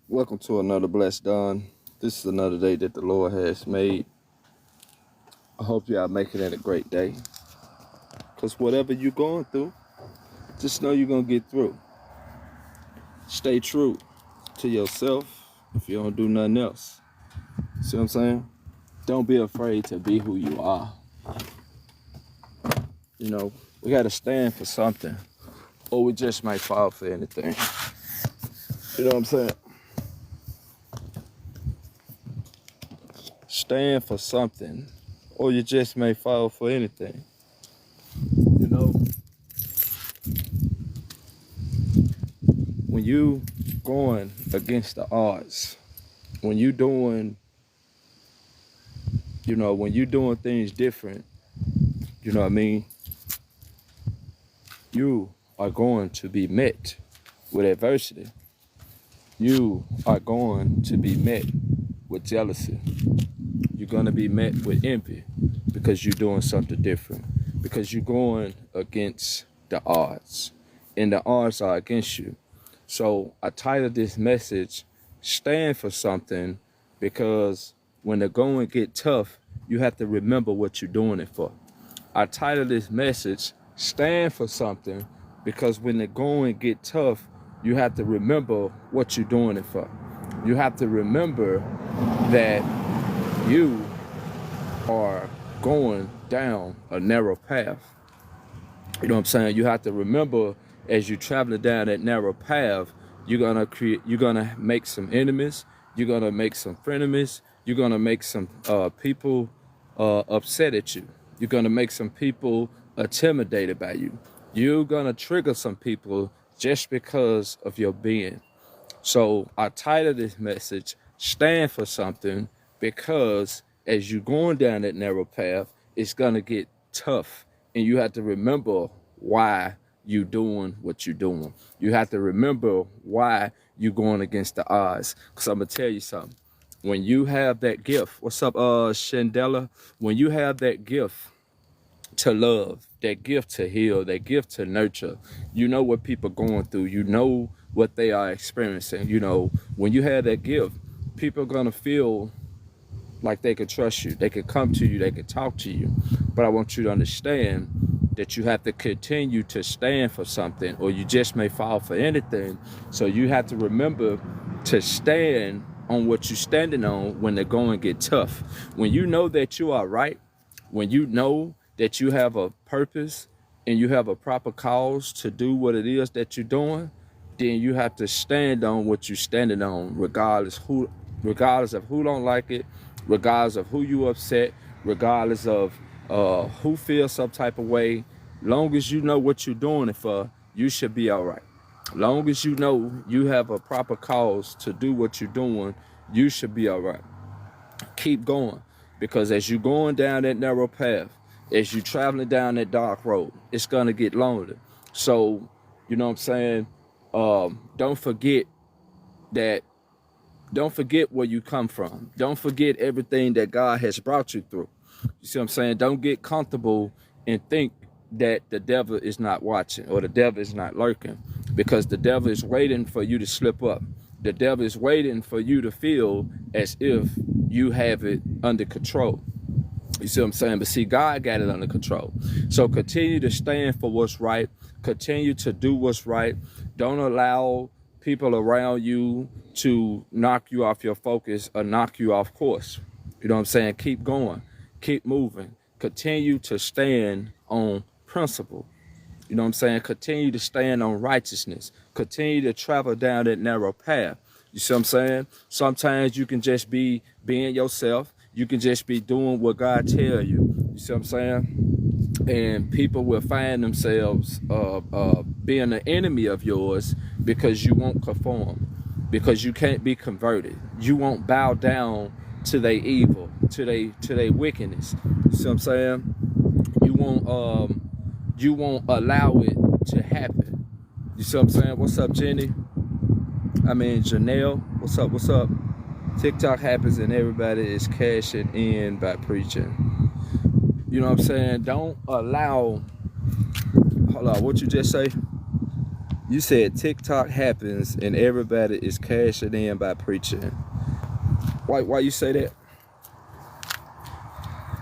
Welcome to another Blessed Dawn. This is another day that the Lord has made. I hope you are making it a great day. Because whatever you're going through, just know you're going to get through. Stay true to yourself if you don't do nothing else. See what I'm saying? Don't be afraid to be who you are. You know, we got to stand for something, or we just might fall for anything. You know what I'm saying? Stand for something, or you just may fall for anything. You know, when you going against the odds, when you doing, when you doing things different, you know what I mean? You are going to be met with adversity. You are going to be met with jealousy. You're going to be met with envy because you're doing something different, because you're going against the odds, and the odds are against you. So I titled this message, Stand for Something, because when the going get tough, you have to remember what you're doing it for. I titled this message, Stand for Something, because when the going get tough, you have to remember what you're doing it for. You have to remember that you are going down a narrow path. You know what I'm saying? You have to remember, as you're traveling down that narrow path, you're gonna make some enemies, you're gonna make some frenemies, you're gonna make some people upset at you. You're gonna make some people intimidated by you. You're gonna trigger some people just because of your being. So I titled this message, Stand for Something, because as you're going down that narrow path, it's gonna get tough. And you have to remember why you're doing what you're doing. You have to remember why you're going against the odds. Because I'm gonna tell you something. When you have that gift, what's up, Shandela? When you have that gift to love, that gift to heal, that gift to nurture, you know what people are going through, you know what they are experiencing. You know, when you have that gift, people are gonna feel like they could trust you, they could come to you, they could talk to you. But I want you to understand that you have to continue to stand for something, or you just may fall for anything. So you have to remember to stand on what you're standing on when the going get tough. When you know that you are right, when you know that you have a purpose and you have a proper cause to do what it is that you're doing, then you have to stand on what you're standing on, regardless of who don't like it, regardless of who you upset, regardless of who feels some type of way. Long as you know what you're doing it for, you should be all right. Long as you know you have a proper cause to do what you're doing, you should be all right. Keep going, because as you're going down that narrow path, as you're traveling down that dark road, it's gonna get lonely. So, you know what I'm saying? Don't forget where you come from. Don't forget everything that God has brought you through. You see what I'm saying? Don't get comfortable and think that the devil is not watching or the devil is not lurking, because the devil is waiting for you to slip up. The devil is waiting for you to feel as if you have it under control. You see what I'm saying? But see, God got it under control. So continue to stand for what's right. Continue to do what's right. Don't allow people around you to knock you off your focus or knock you off course. You know what I'm saying? Keep going. Keep moving. Continue to stand on principle. You know what I'm saying? Continue to stand on righteousness. Continue to travel down that narrow path. You see what I'm saying? Sometimes you can just be being yourself. You can just be doing what God tell you. You see what I'm saying? And people will find themselves being an enemy of yours because you won't conform, because you can't be converted. You won't bow down to their evil, to their wickedness. You see what I'm saying? You won't allow it to happen. You see what I'm saying? What's up, Jenny? Janelle. What's up? TikTok happens and everybody is cashing in by preaching. You know what I'm saying? Don't allow, hold on, what you just say? You said TikTok happens and everybody is cashing in by preaching. Why you say that?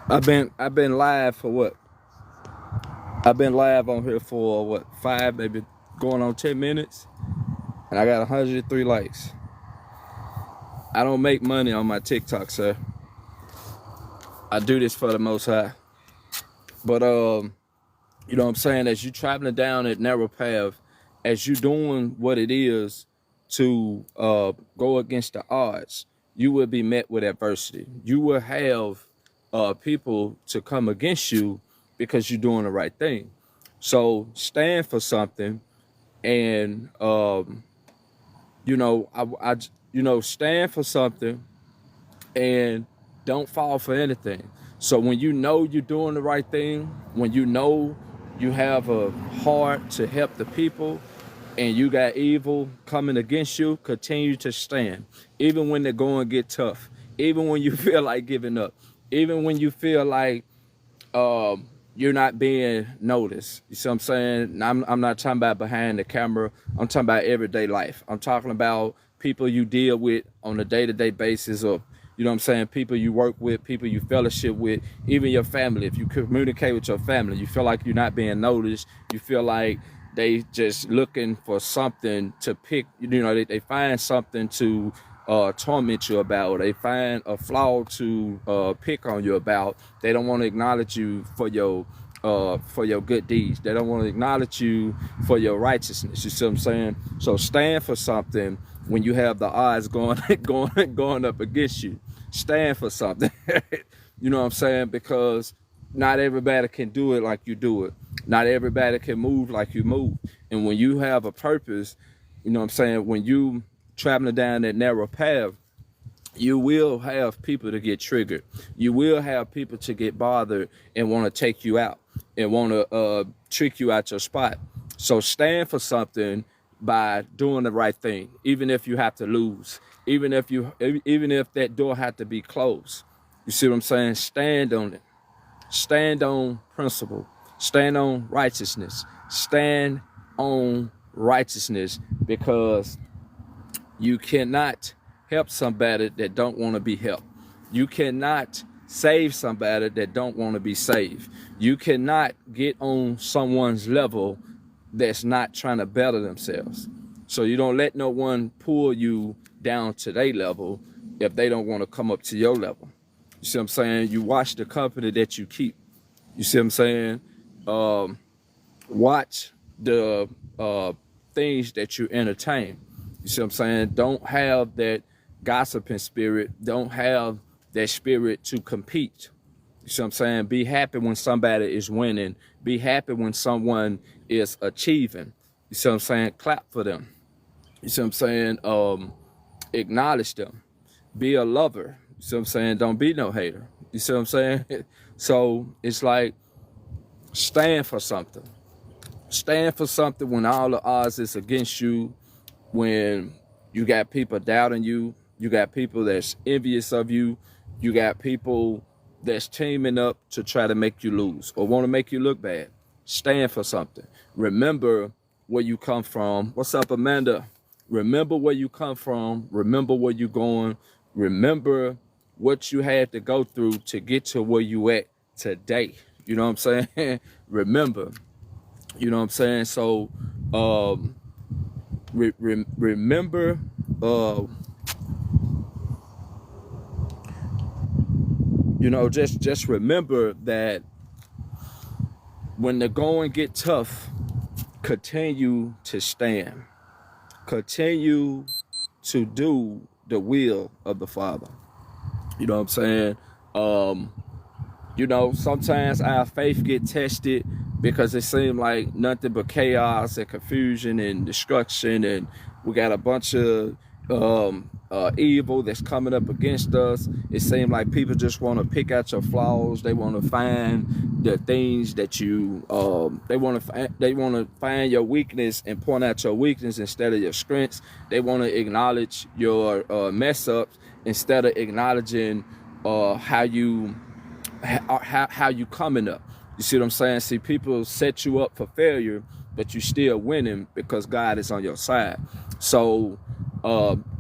I've been live for what? I've been live on here for what, 5, maybe going on 10 minutes, and I got 103 likes. I don't make money on my TikTok, sir. I do this for the Most High. But you know what I'm saying, as you traveling down that narrow path, as you doing what it is to go against the odds, you will be met with adversity. You will have people to come against you because you're doing the right thing. So stand for something, and you know, stand for something, and don't fall for anything. So when you know you're doing the right thing, when you know you have a heart to help the people, and you got evil coming against you, continue to stand. Even when they're going to get tough, even when you feel like giving up, even when you feel like you're not being noticed. You see what I'm saying? I'm not talking about behind the camera. I'm talking about everyday life. I'm talking about people you deal with on a day-to-day basis, or, you know what I'm saying, people you work with, people you fellowship with, even your family. If you communicate with your family, you feel like you're not being noticed, you feel like they just looking for something to pick, you know, they find something to torment you about, or they find a flaw to pick on you about. They don't want to acknowledge you for your good deeds. They don't want to acknowledge you for your righteousness. You see what I'm saying? So stand for something when you have the odds going up against you. Stand for something. You know what I'm saying? Because not everybody can do it like you do it. Not everybody can move like you move. And when you have a purpose, you know what I'm saying, when you traveling down that narrow path, you will have people to get triggered. You will have people to get bothered and want to take you out and want to trick you out your spot. So stand for something by doing the right thing, even if you have to lose, even if that door had to be closed. You see what I'm saying? Stand on it. Stand on principle. Stand on righteousness. Stand on righteousness, because you cannot help somebody that don't want to be helped. You cannot save somebody that don't want to be saved. You cannot get on someone's level that's not trying to better themselves. So you don't let no one pull you down to their level if they don't want to come up to your level. You see what I'm saying? You watch the company that you keep. You see what I'm saying? Watch the things that you entertain. You see what I'm saying? Don't have that gossiping spirit. Don't have that spirit to compete. You see what I'm saying? Be happy when somebody is winning. Be happy when someone is achieving. You see what I'm saying? Clap for them. You see what I'm saying? Acknowledge them. Be a lover. You see what I'm saying? Don't be no hater. You see what I'm saying? So it's like, stand for something. Stand for something when all the odds is against you, when you got people doubting you, you got people that's envious of you, you got people that's teaming up to try to make you lose or want to make you look bad. Stand for something. Remember where you come from. What's up, Amanda? Remember where you come from. Remember where you're going. Remember what you had to go through to get to where you at today. You know what I'm saying? Remember. You know what I'm saying? So remember, you know, just remember that when the going get tough, continue to stand. Continue to do the will of the Father. You know what I'm saying? You know, sometimes our faith get tested because it seems like nothing but chaos and confusion and destruction, and we got a bunch of evil that's coming up against us. It seems like people just want to pick out your flaws. They want to find the things that you they want to find your weakness and point out your weakness instead of your strengths. They want to acknowledge your mess ups instead of acknowledging how you coming up. You see what I'm saying? See, people set you up for failure but you still winning because God is on your side. So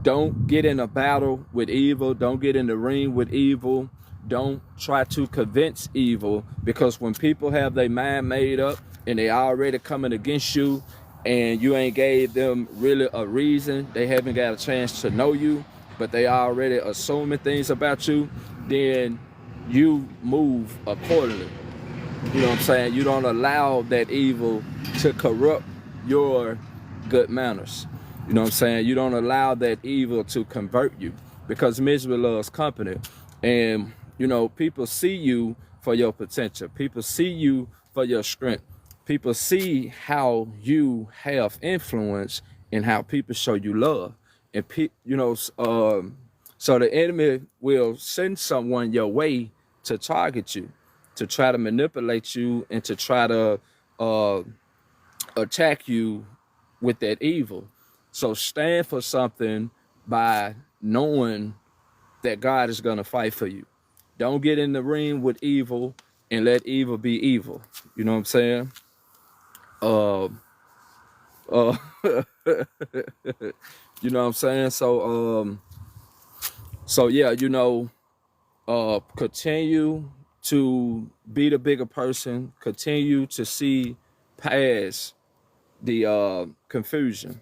don't get in a battle with evil. Don't get in the ring with evil. Don't try to convince evil, because when people have their mind made up and they already coming against you and you ain't gave them really a reason, they haven't got a chance to know you, but they already assuming things about you, then you move accordingly. You know what I'm saying? You don't allow that evil to corrupt your good manners. You know what I'm saying? You don't allow that evil to convert you, because misery loves company. And, you know, people see you for your potential. People see you for your strength. People see how you have influence and how people show you love. And, you know, so the enemy will send someone your way to target you, to try to manipulate you, and to try to attack you with that evil. So stand for something by knowing that God is going to fight for you. Don't get in the ring with evil and let evil be evil. You know what I'm saying? You know what I'm saying? So yeah, you know, continue to be the bigger person. Continue to see past the confusion.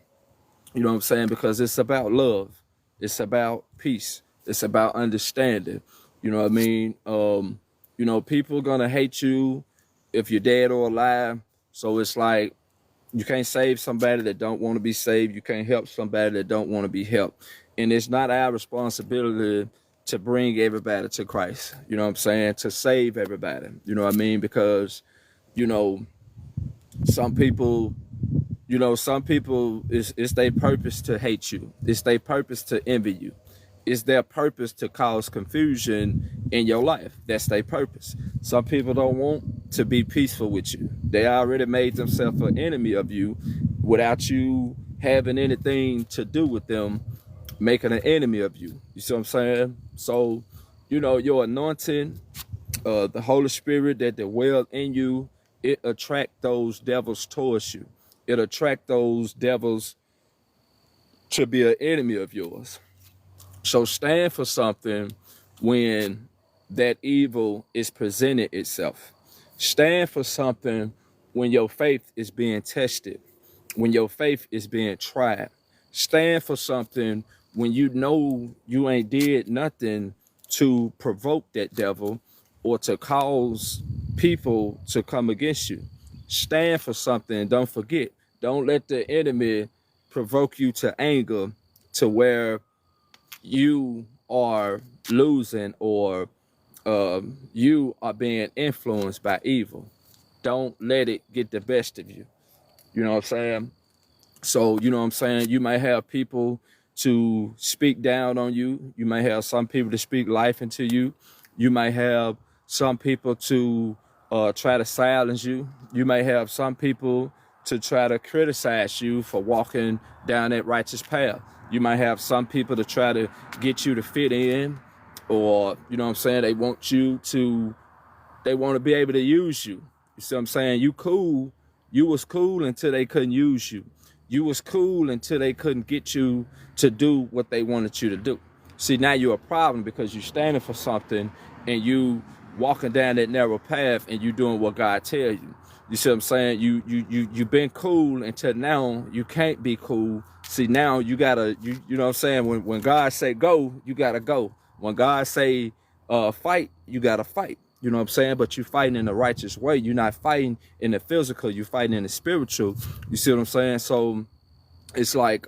You know what I'm saying? Because it's about love. It's about peace. It's about understanding. You know what I mean? You know, people are gonna hate you if you're dead or alive. So it's like, you can't save somebody that don't want to be saved. You can't help somebody that don't want to be helped. And it's not our responsibility to bring everybody to Christ. You know what I'm saying? To save everybody. You know what I mean? Because, you know, some people, it's their purpose to hate you. It's their purpose to envy you. It's their purpose to cause confusion in your life. That's their purpose. Some people don't want to be peaceful with you. They already made themselves an enemy of you without you having anything to do with them making an enemy of you. You see what I'm saying? So, you know, your anointing, the Holy Spirit that dwells in you, it attract those devils towards you. It attract those devils to be an enemy of yours. So stand for something when that evil is presented itself. Stand for something when your faith is being tested, when your faith is being tried. Stand for something when you know you ain't did nothing to provoke that devil or to cause people to come against you. Stand for something. Don't forget. Don't let the enemy provoke you to anger to where you are losing or you are being influenced by evil. Don't let it get the best of you. You know what I'm saying? So, you know what I'm saying? You might have people to speak down on you. You might have some people to speak life into you. You might have some people to try to silence you. You may have some people to try to criticize you for walking down that righteous path. You might have some people to try to get you to fit in, or, you know what I'm saying, they want to be able to use you. You see what I'm saying? You cool. You was cool until they couldn't use you. You was cool until they couldn't get you to do what they wanted you to do. See, now you're a problem because you're standing for something and you walking down that narrow path and you doing what God tell you. You see what I'm saying? You've been cool until now you can't be cool. See, now you gotta, you know what I'm saying? When God say go, you gotta go. When God say fight, you gotta fight. You know what I'm saying? But you're fighting in the righteous way. You're not fighting in the physical. You're fighting in the spiritual. You see what I'm saying? So it's like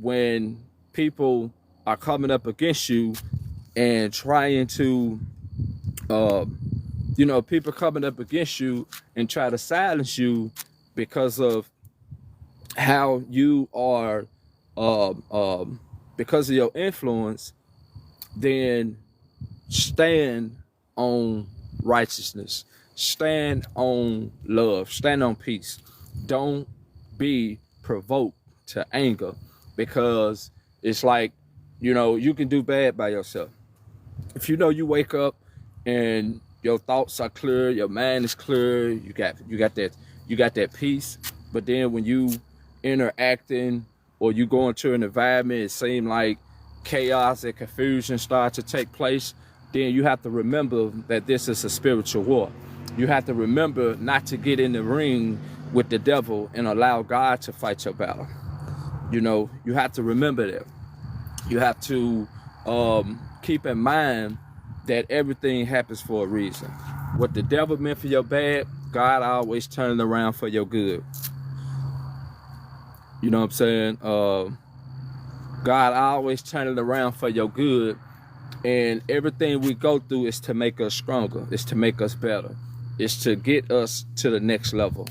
when people are coming up against you and trying to, people coming up against you and try to silence you because of how you are, because of your influence, then stand on righteousness, stand on love, stand on peace. Don't be provoked to anger, because it's like, you can do bad by yourself. If you know you wake up and your thoughts are clear, your mind is clear, you got you got that peace. But then when you interacting or you go into an environment, it seems like chaos and confusion start to take place, then you have to remember that this is a spiritual war. You have to remember not to get in the ring with the devil and allow God to fight your battle. You know, you have to remember that. You have to keep in mind that everything happens for a reason. What the devil meant for your bad, God always turning around for your good. You know what I'm saying? God always turning around for your good. And everything we go through is to make us stronger. It's to make us better. It's to get us to the next level.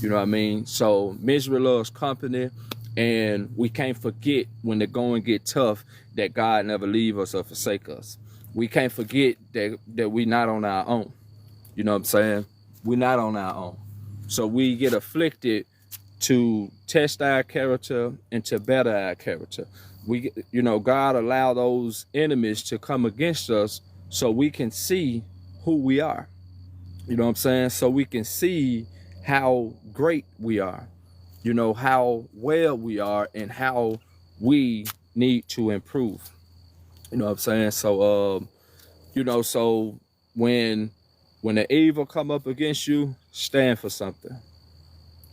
You know what I mean? So misery loves company. And we can't forget when the going get tough that God never leave us or forsake us. We can't forget that we not on our own. You know what I'm saying? We're not on our own. So we get afflicted to test our character and to better our character. You know, God allowed those enemies to come against us so we can see who we are. You know what I'm saying? So we can see how great we are. You know, how well we are and how we need to improve. You know what I'm saying? So, you know, so when the evil come up against you, stand for something.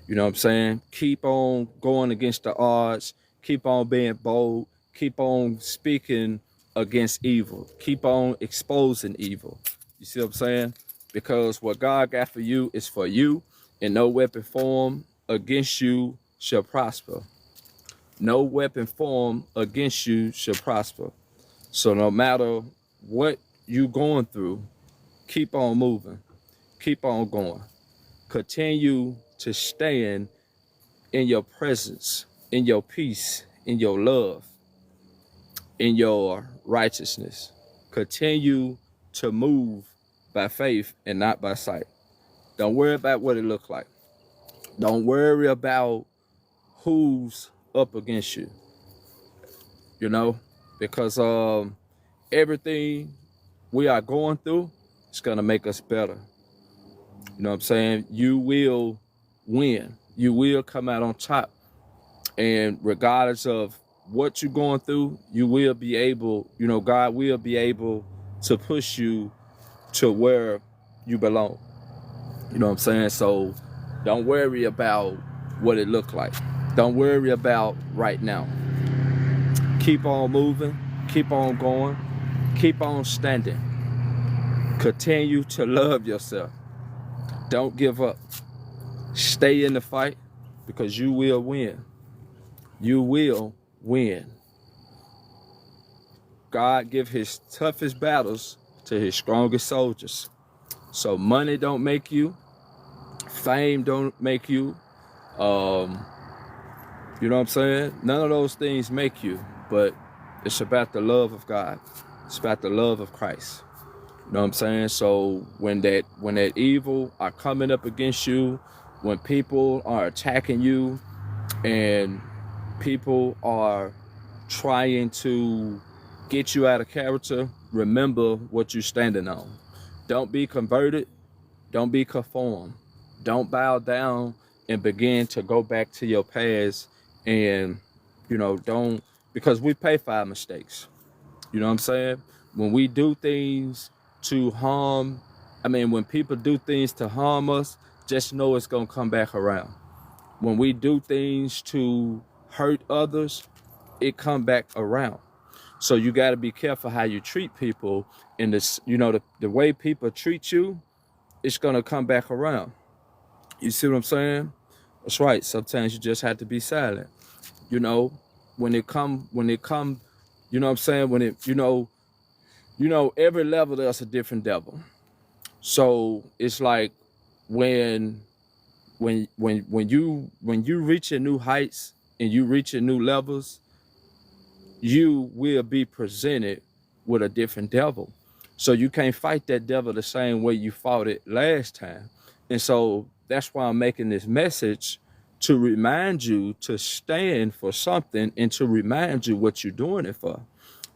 You know what I'm saying? Keep on going against the odds. Keep on being bold. Keep on speaking against evil. Keep on exposing evil. You see what I'm saying? Because what God got for you is for you, and no weapon formed against you shall prosper. No weapon formed against you shall prosper. So no matter what you going through, keep on moving. Keep on going. Continue to stand in your presence, in your peace, in your love, in your righteousness. Continue to move by faith and not by sight. Don't worry about what it looks like. Don't worry about who's up against you. You know, because everything we are going through is gonna make us better. You know what I'm saying? You will win. You will come out on top. And regardless of what you're going through, you will be able, you know, God will be able to push you to where you belong. You know what I'm saying? So don't worry about what it looked like. Don't worry about right now. Keep on moving. Keep on going. Keep on standing. Continue to love yourself. Don't give up. Stay in the fight because you will win. You will win. God give his toughest battles to his strongest soldiers. So money don't make you. Fame don't make you. You know what I'm saying? None of those things make you, but it's about the love of God. It's about the love of Christ. You know what I'm saying? So when that evil are coming up against you, when people are attacking you and people are trying to get you out of character, remember what you're standing on. Don't be converted. Don't be conformed. Don't bow down and begin to go back to your past. And, you know, don't, because we pay for our mistakes. You know what I'm saying? When we do things to harm, when people do things to harm us, just know it's going to come back around. When we do things to hurt others, it come back around. So you got to be careful how you treat people. And this, you know, the way people treat you, it's going to come back around. You see what I'm saying? That's right. Sometimes you just have to be silent. You know, when it come, you know what I'm saying? When it, you know, every level there's a different devil. So it's like when you reach new heights and you reach new levels, you will be presented with a different devil. So you can't fight that devil the same way you fought it last time. And so that's why I'm making this message, to remind you to stand for something and to remind you what you're doing it for.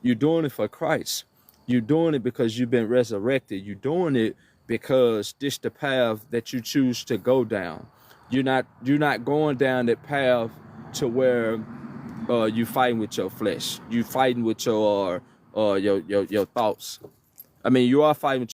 You're doing it for Christ. You're doing it because you've been resurrected. You're doing it because this is the path that you choose to go down. You're not going down that path to where you fighting with your flesh. You fighting with your thoughts. I mean, you are fighting with